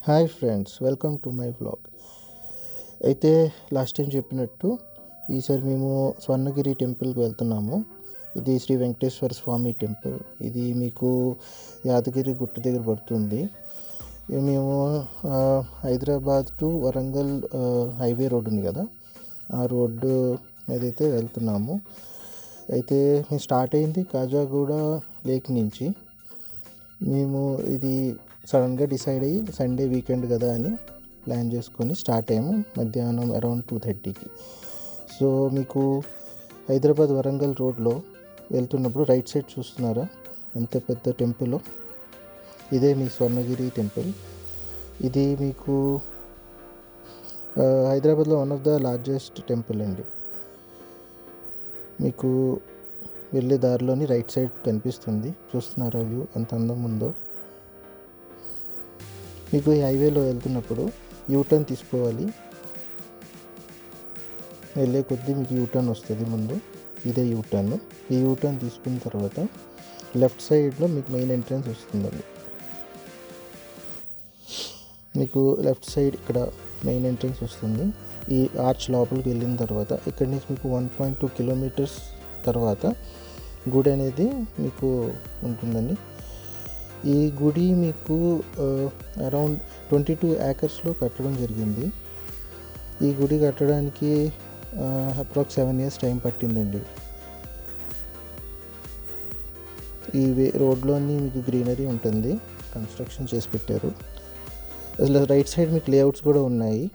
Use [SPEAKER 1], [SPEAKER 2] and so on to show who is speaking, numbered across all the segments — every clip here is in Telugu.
[SPEAKER 1] Hi friends, welcome to my vlog. అయితే లాస్ట్ టైం చెప్పినట్టు ఈసారి మేము స్వర్ణగిరి టెంపుల్కి వెళ్తున్నాము. ఇది శ్రీ వెంకటేశ్వర స్వామి టెంపుల్. ఇది మీకు యాదగిరి గుట్ట దగ్గర పడుతుంది. మేము Hyderabad to Warangal highway road ఉంది కదా, ఆ రోడ్డు మీదైతే వెళ్తున్నాము. అయితే మేము స్టార్ట్ అయింది కాజాగూడ లేక్ నుంచి. మేము ఇది సడన్గా డిసైడ్ అయ్యి సండే వీకెండ్ కదా అని ప్లాన్ చేసుకొని స్టార్ట్ అయ్యాము మధ్యాహ్నం అరౌండ్ 2:30కి. సో మీకు హైదరాబాద్ వరంగల్ రోడ్లో వెళ్తున్నప్పుడు రైట్ సైడ్ చూస్తున్నారా ఎంత పెద్ద టెంపుల్? ఇదే మీ స్వర్ణగిరి టెంపుల్. ఇది మీకు హైదరాబాద్లో one of the largest temple అండి. మీకు వెళ్ళే దారిలోని రైట్ సైడ్ కనిపిస్తుంది. చూస్తున్నారా వ్యూ ఎంత అందంగా ఉందో? మీకు ఈ హైవేలో వెళ్తున్నప్పుడు యూటర్న్ తీసుకోవాలి. వెళ్ళే కొద్దీ మీకు యూటర్న్ వస్తుంది ముందు. ఇదే యూటర్న్. ఈ యూటర్న్ తీసుకున్న తర్వాత లెఫ్ట్ సైడ్లో మీకు మెయిన్ ఎంట్రన్స్ వస్తుందండి. మీకు లెఫ్ట్ సైడ్ ఇక్కడ మెయిన్ ఎంట్రన్స్ వస్తుంది. ఈ ఆర్చ్ లోపలికి వెళ్ళిన తర్వాత ఇక్కడి నుంచి మీకు 1.2 కిలోమీటర్స్ తర్వాత గుడి అనేది మీకు ఉంటుందండి. ఈ గుడి మీకు అరౌండ్ 22 acresలో కట్టడం జరిగింది. ఈ గుడి కట్టడానికి అప్రాక్స్ 7 years టైం పట్టిందండి. ఈ రోడ్లోని మీకు గ్రీనరీ ఉంటుంది, కన్స్ట్రక్షన్ చేసి పెట్టారు. అసలు రైట్ సైడ్ మీకు లేఅవుట్స్ కూడా ఉన్నాయి.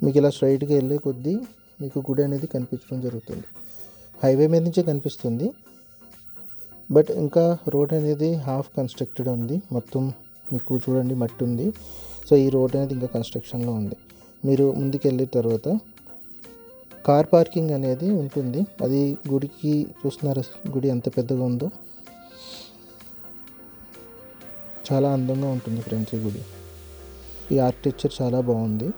[SPEAKER 1] మీకు ఇలా స్ట్రైట్గా వెళ్ళే కొద్దీ మీకు గుడి అనేది కనిపించడం జరుగుతుంది. హైవే మీద నుంచే కనిపిస్తుంది, బట్ ఇంకా రోడ్ అనేది హాఫ్ కన్స్ట్రక్టెడ్ ఉంది. మొత్తం మీకు చూడండి మట్టి ఉంది. సో ఈ రోడ్ అనేది ఇంకా కన్స్ట్రక్షన్లో ఉంది. మీరు ముందుకు వెళ్ళిన తర్వాత కార్ పార్కింగ్ అనేది ఉంటుంది. అది గుడికి చూస్తున్నారా గుడి ఎంత పెద్దగా ఉందో? చాలా అందంగా ఉంటుంది ఫ్రెండ్స్ ఈ గుడి. ఈ ఆర్కిటెక్చర్ చాలా బాగుంది.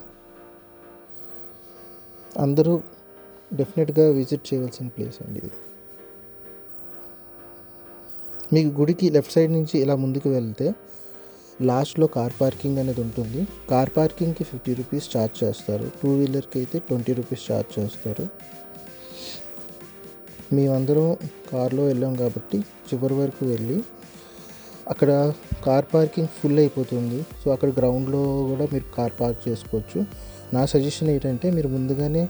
[SPEAKER 1] అందరూ డెఫినెట్గా విజిట్ చేయవలసిన ప్లేస్ అండి ఇది. మీకు గుడికి లెఫ్ట్ సైడ్ నుంచి ఇలా ముందుకు వెళ్తే లాస్ట్లో కార్ పార్కింగ్ అనేది ఉంటుంది. కార్ పార్కింగ్కి 50 రూపీస్ ఛార్జ్ చేస్తారు. 2-wheelerకి అయితే 20 రూపీస్ ఛార్జ్ చేస్తారు. మేమందరం కార్లో వెళ్ళాం కాబట్టి చివరి వరకు వెళ్ళి అక్కడ కార్ పార్కింగ్ ఫుల్ అయిపోతుంది. సో అక్కడ గ్రౌండ్లో కూడా మీరు కార్ పార్క్ చేసుకోవచ్చు. నా సజెషన్ ఏంటంటే మీరు ముందుగానే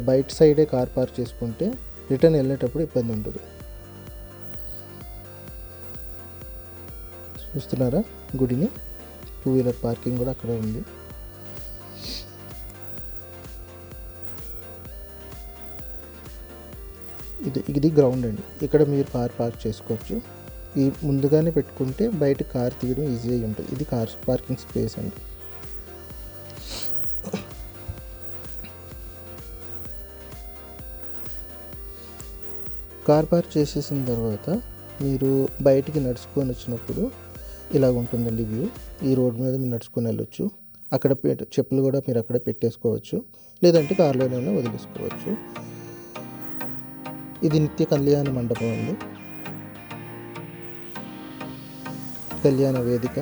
[SPEAKER 1] బయట సైడే కార్ పార్క్ చేసుకుంటే రిటర్న్ వెళ్ళేటప్పుడు ఇబ్బంది ఉండదు. చూస్తున్నారా గుడిని? 2-wheeler పార్కింగ్ కూడా అక్కడ ఉంది. ఇది గ్రౌండ్ అండి. ఇక్కడ మీరు కార్ పార్క్ చేసుకోవచ్చు. ఈ ముందుగానే పెట్టుకుంటే బయట కార్ తీయడం ఈజీ అయి ఉంటుంది. ఇది కార్ పార్కింగ్ స్పేస్ అండి. కార్ పార్క్ చేసేసిన తర్వాత మీరు బయటికి నడుచుకొని వచ్చినప్పుడు ఇలా ఉంటుందండి వ్యూ. ఈ రోడ్ మీద మీరు నడుచుకొని వెళ్ళొచ్చు. అక్కడ చెప్పులు కూడా మీరు అక్కడ పెట్టేసుకోవచ్చు, లేదంటే కార్లోనైనా వదిలేసుకోవచ్చు. ఇది నిత్య కళ్యాణ మండపం అండి, కళ్యాణ వేదిక.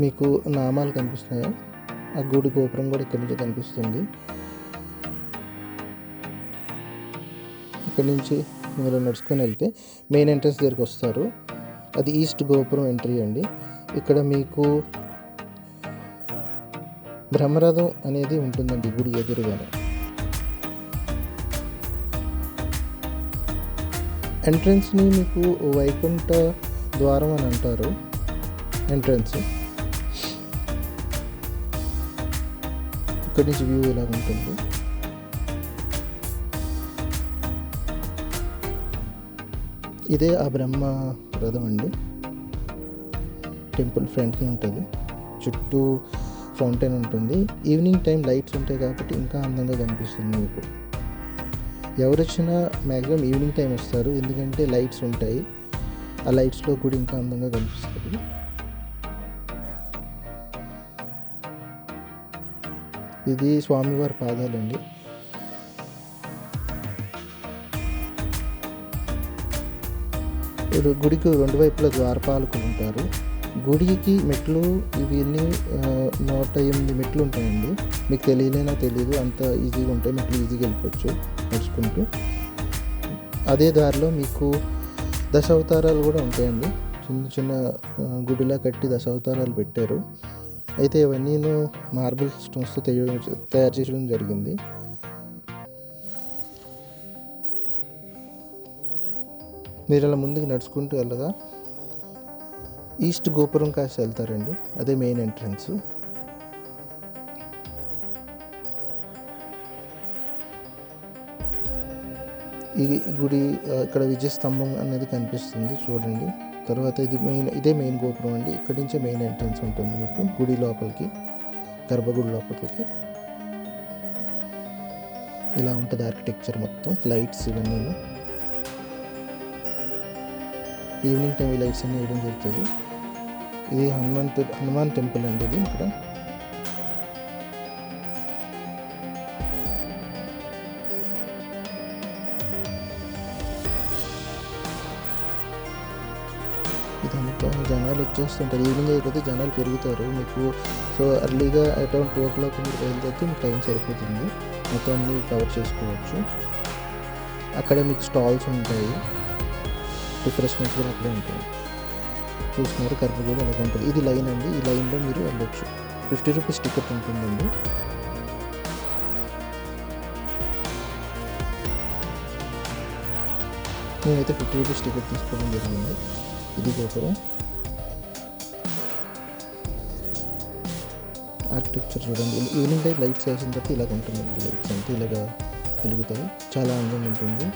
[SPEAKER 1] మీకు నామాలు కనిపిస్తున్నాయా? ఆ గుడి గోపురం కూడా ఇక్కడి నుంచి కనిపిస్తుంది. ఇక్కడి నుంచి మీరు నడుచుకొని వెళ్తే మెయిన్ ఎంట్రన్స్ దగ్గరికి వస్తారు. అది ఈస్ట్ గోపురం ఎంట్రీ అండి. ఇక్కడ మీకు బ్రహ్మరథం అనేది ఉంటుందండి గుడి ఎదురుగానే. ఎంట్రన్స్ని మీకు వైకుంఠ ద్వారం అని అంటారు. ఎంట్రన్స్ ఇక్కడి నుంచి వ్యూ ఇలా ఉంటుంది. ఇదే ఆ బ్రహ్మ రథం అండి. టెంపుల్ ఫ్రంట్ని ఉంటుంది, చుట్టూ ఫౌంటైన్ ఉంటుంది. ఈవినింగ్ టైం లైట్స్ ఉంటాయి కాబట్టి ఇంకా అందంగా కనిపిస్తుంది మీకు. ఎవరు వచ్చినా మ్యాక్సిమం ఈవినింగ్ టైం వస్తారు, ఎందుకంటే లైట్స్ ఉంటాయి. ఆ లైట్స్లో కూడా ఇంకా అందంగా కనిపిస్తుంది. ఇది స్వామివారి పాదాలండి. గుడికి రెండు వైపులా ద్వారపాలకులు ఉంటారు. గుడికి మెట్లు ఇవన్నీ 108 మెట్లు ఉంటాయండి. మీకు తెలియలేనా తెలీదు, అంత ఈజీగా ఉంటాయి మెట్లు, ఈజీగా వెళ్ళిపోవచ్చు నడుచుకుంటూ. అదే దారిలో మీకు దశావతారాలు కూడా ఉంటాయండి. చిన్న చిన్న గుడిలా కట్టి దశావతారాలు పెట్టారు. అయితే ఇవన్నీ మార్బుల్ స్టోన్స్తో తయారు చేయడం జరిగింది. మీరు అలా ముందుకు నడుచుకుంటూ వెళ్ళగా ఈస్ట్ గోపురం కాసి వెళ్తారండి. అదే మెయిన్ ఎంట్రన్స్. ఈ గుడి ఇక్కడ విజయస్తంభం అనేది కనిపిస్తుంది చూడండి. తర్వాత ఇదే మెయిన్ గోపురం అండి. ఇక్కడి నుంచే మెయిన్ ఎంట్రన్స్ ఉంటుంది మీకు గుడి లోపలికి, గర్భగుడి లోపలికి. ఇలా ఉంటుంది ఆర్కిటెక్చర్ మొత్తం, లైట్స్ ఇవన్నీ. ఈవినింగ్ టైం ఈ లైట్స్ అన్నీ వేయడం జరుగుతుంది. ఇది హనుమాన్ టెంపుల్ అండి. ఇది ఇక్కడ ఇదంతా జనాలు వచ్చేస్తుంటారు. ఈవినింగ్ అయిపోతే జనాలు పెరుగుతారు మీకు. సో అర్లీగా అరౌండ్ 2 o'clock మీరు బయలుదేరితే మీకు టైం సరిపోతుంది, మొత్తం అన్నీ కవర్ చేసుకోవచ్చు. అక్కడే మీకు స్టాల్స్ ఉంటాయి, రిఫ్రెష్మెంట్స్ కూడా అక్కడే ఉంటాయి. చూస్తున్నారు గర్భగుడి అలాగే ఉంటుంది. ఇది లైన్ అండి. ఈ లైన్లో మీరు వెళ్ళొచ్చు. 50 రూపీస్ టికెట్ ఉంటుందండి. నేనైతే 50 రూపీస్ టికెట్ తీసుకోవడం జరిగింది. ఇది గోపురం ఆర్కిటెక్చర్ చూడండి. ఈవినింగ్ టైం లైట్స్ వేసిన తర్వాత ఇలాగ ఉంటుందండి. లైట్స్ అంతా ఇలాగా వెలుగుతాయి, చాలా అందంగా ఉంటుంది.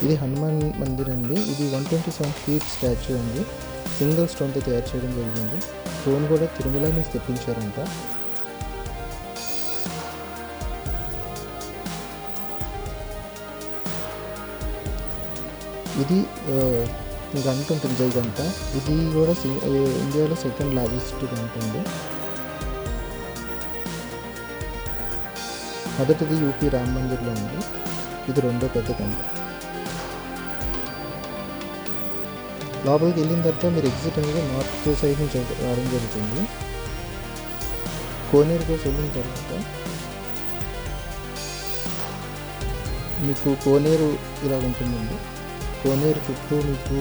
[SPEAKER 1] ఇది హనుమాన్ మందిర్ అండి. ఇది 127 feet స్టాచ్యూ అండి. సింగిల్ స్టోన్తో తయారు చేయడం జరిగింది. స్టోన్ కూడా తిరుమల నుంచి తెప్పించారంట. ఇది గంట ఉంటుంది, జై గంట. ఇది కూడా ఇండియాలో 2nd largest గంట అండి. మొదటిది యూపీ రామ్ మందిర్లో ఉంది. ఇది 2వ పెద్ద గంట. లోపలికి వెళ్ళిన తర్వాత మీరు ఎగ్జిట్ అనేది నార్త్ సైడ్ నుంచి రావడం జరుగుతుంది. కోనేరు కోసం వెళ్ళిన తర్వాత మీకు కోనేరు ఇలా ఉంటుందండి. కోనేరు చుట్టూ మీకు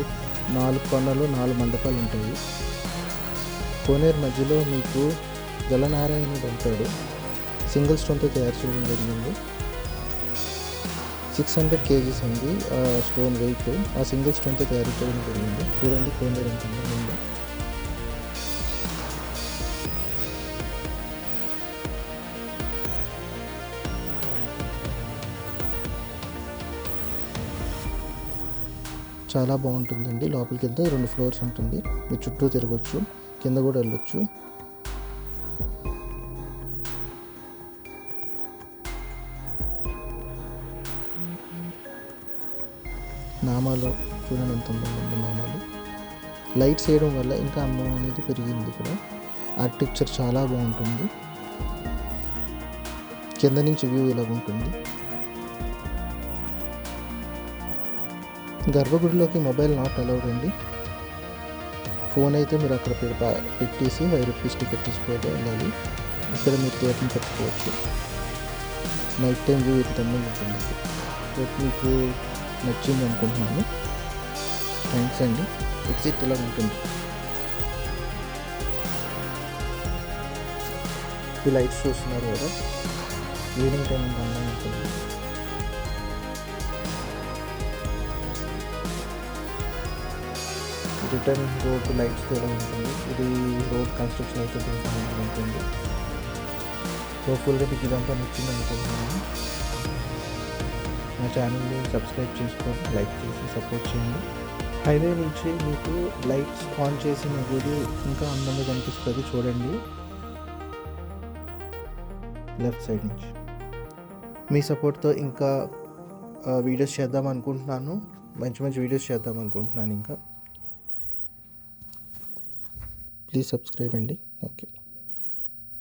[SPEAKER 1] 4 కొనలు, 4 మండపాలు ఉంటాయి. కోనేరు మధ్యలో మీకు జలనారాయణుడు ఉంటాడు. సింగిల్ స్టోన్తో తయారు చేయడం జరిగింది. 600 kgs అండి ఆ స్టోన్ వెయిట్. ఆ సింగిల్ స్టోన్తో తయారు చేయడం జరిగింది. చూడండి కోనేరు ఎంత ఉందో. చాలా బాగుంటుందండి. లోపలికి వెళ్తే 2 floors ఉంటుంది. మీరు చుట్టూ తిరగచ్చు, కింద కూడా వెళ్ళొచ్చు. నామాలు చూడండి ఎంత అందంగా నామాలు. లైట్స్ వేయడం వల్ల ఇంకా అందం అనేది పెరిగింది. ఇక్కడ ఆర్కిటెక్చర్ చాలా బాగుంటుంది. కింద నుంచి వ్యూ ఇలా ఉంటుంది. గర్భగుడిలోకి మొబైల్ నాట్ అలౌడ్ అండి. ఫోన్ అయితే మీరు అక్కడ పెట్టేసి 5 రూపీస్ టికెట్ తీసుకోవాలి వెళ్ళాలి. ఇక్కడ మీరు థియేటర్ని పెట్టుకోవచ్చు. నైట్ టైం వ్యూ ఇది అందంగా ఉంటుంది. మీకు నచ్చింది అనుకుంటున్నాను. థ్యాంక్స్ అండి. ఎగ్జిట్ ఇలా ఉంటుంది. ఈ లైట్స్ చూస్తున్నారు కదా, ఈవినింగ్ టైం అంతా అందంగా ఉంటుంది. రిటర్న్ రోడ్ లైట్స్ కూడా ఉంటుంది. ఇది రోడ్ కన్స్ట్రక్షన్ అయితే ఉంటుంది. హోప్ఫుల్గా మీకు ఇదంతా నచ్చింది అనుకుంటున్నాను. నా ఛానల్ని సబ్స్క్రైబ్ చేసుకొని లైక్ చేసి సపోర్ట్ చేయండి. హైవే నుంచి మీకు లైట్స్ ఆన్ చేసిన గుడి ఇంకా అందంగా కనిపిస్తుంది చూడండి, లెఫ్ట్ సైడ్ నుంచి. మీ సపోర్ట్తో ఇంకా వీడియోస్ చేద్దాం అనుకుంటున్నాను. మంచి మంచి వీడియోస్ చేద్దాం అనుకుంటున్నాను ఇంకా. ప్లీజ్ సబ్స్క్రైబ్ అండి. Thank you.